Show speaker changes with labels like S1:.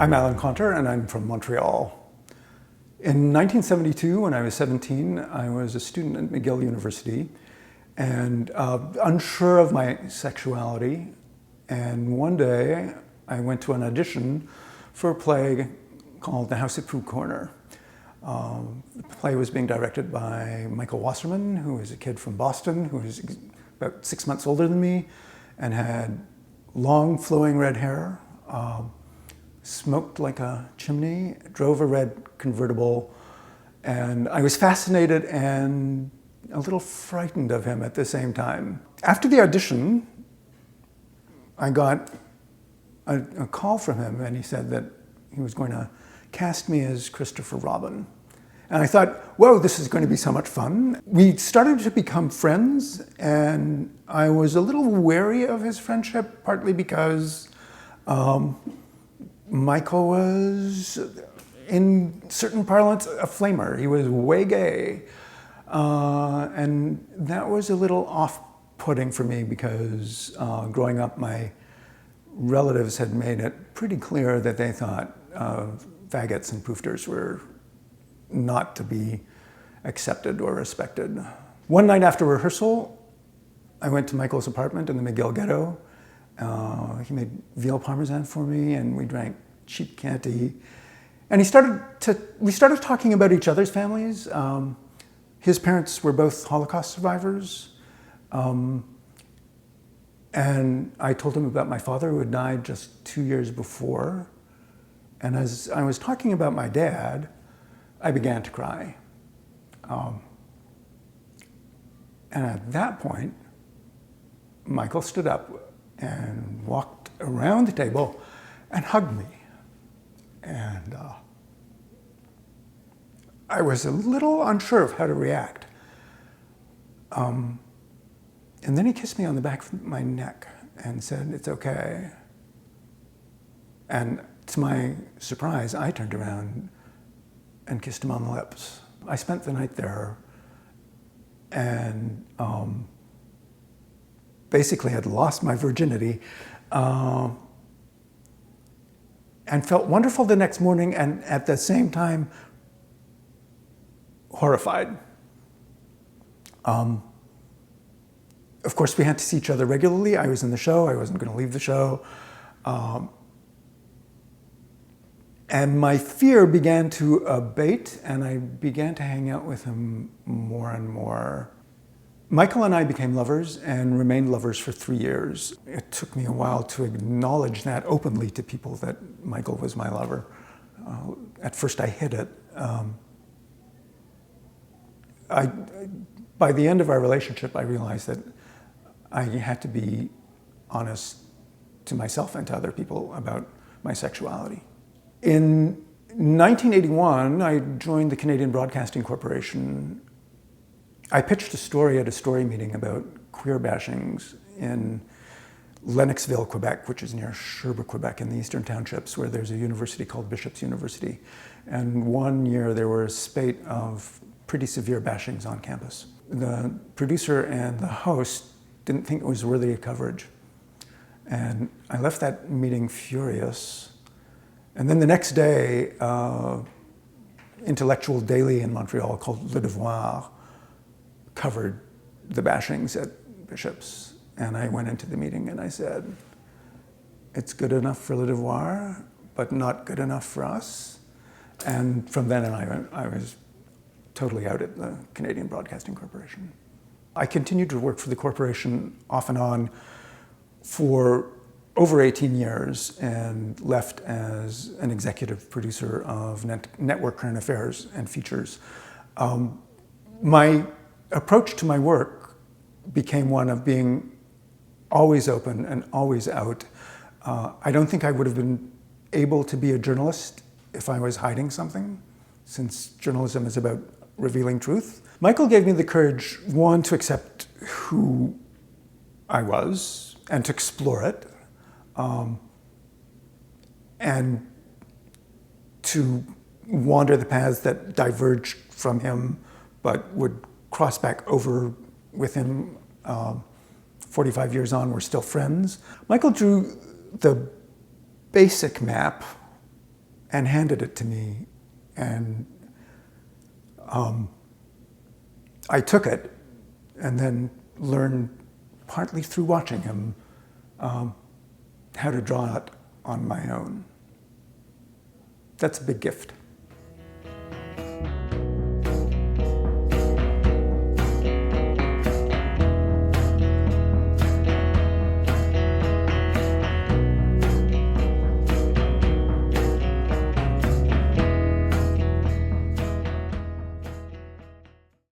S1: I'm Alan Conter, and I'm from Montreal. In 1972, when I was 17, I was a student at McGill University and unsure of my sexuality. And one day, I went to an audition for a play called The House at Pooh Corner. The play was being directed by Michael Wasserman, who is a kid from Boston, who is about 6 months older than me, and had long flowing red hair, smoked like a chimney, drove a red convertible, and I was fascinated and a little frightened of him at the same time. After the audition, I got a call from him, and he said that he was going to cast me as Christopher Robin. And I thought, whoa, this is going to be so much fun. We started to become friends, and I was a little wary of his friendship, partly because Michael was, in certain parlance, a flamer. He was way gay. And that was a little off-putting for me because growing up, my relatives had made it pretty clear that they thought faggots and poofters were not to be accepted or respected. One night after rehearsal, I went to Michael's apartment in the McGill ghetto. He made veal parmesan for me, and we drank cheap Chianti. And we started talking about each other's families. His parents were both Holocaust survivors. And I told him about my father, who had died just 2 years before. And as I was talking about my dad, I began to cry. And at that point, Michael stood up and walked around the table and hugged me. And I was a little unsure of how to react. And then he kissed me on the back of my neck and said, "It's okay." And to my surprise, I turned around and kissed him on the lips. I spent the night there and basically had lost my virginity and felt wonderful the next morning, and at the same time, horrified. Of course, we had to see each other regularly. I was in the show. I wasn't going to leave the show. And my fear began to abate, and I began to hang out with him more and more. Michael and I became lovers and remained lovers for 3 years. It took me a while to acknowledge that openly to people, that Michael was my lover. At first I hid it. By the end of our relationship, I realized that I had to be honest to myself and to other people about my sexuality. In 1981, I joined the Canadian Broadcasting Corporation. I pitched a story at a story meeting about queer bashings in Lennoxville, Quebec, which is near Sherbrooke, Quebec, in the Eastern Townships, where there's a university called Bishop's University. And one year there were a spate of pretty severe bashings on campus. The producer and the host didn't think it was worthy of coverage. And I left that meeting furious. And then the next day, intellectual daily in Montreal called Le Devoir covered the bashings at Bishop's. And I went into the meeting and I said, "It's good enough for Le Devoir, but not good enough for us." And from then on, I was totally out at the Canadian Broadcasting Corporation. I continued to work for the corporation off and on for over 18 years and left as an executive producer of network current affairs and features. My approach to my work became one of being always open and always out. I don't think I would have been able to be a journalist if I was hiding something, since journalism is about revealing truth. Michael gave me the courage, one, to accept who I was and to explore it, and to wander the paths that diverged from him but would cross back over with him 45 years on. We're still friends. Michael drew the basic map and handed it to me. And I took it and then learned, partly through watching him, how to draw it on my own. That's a big gift.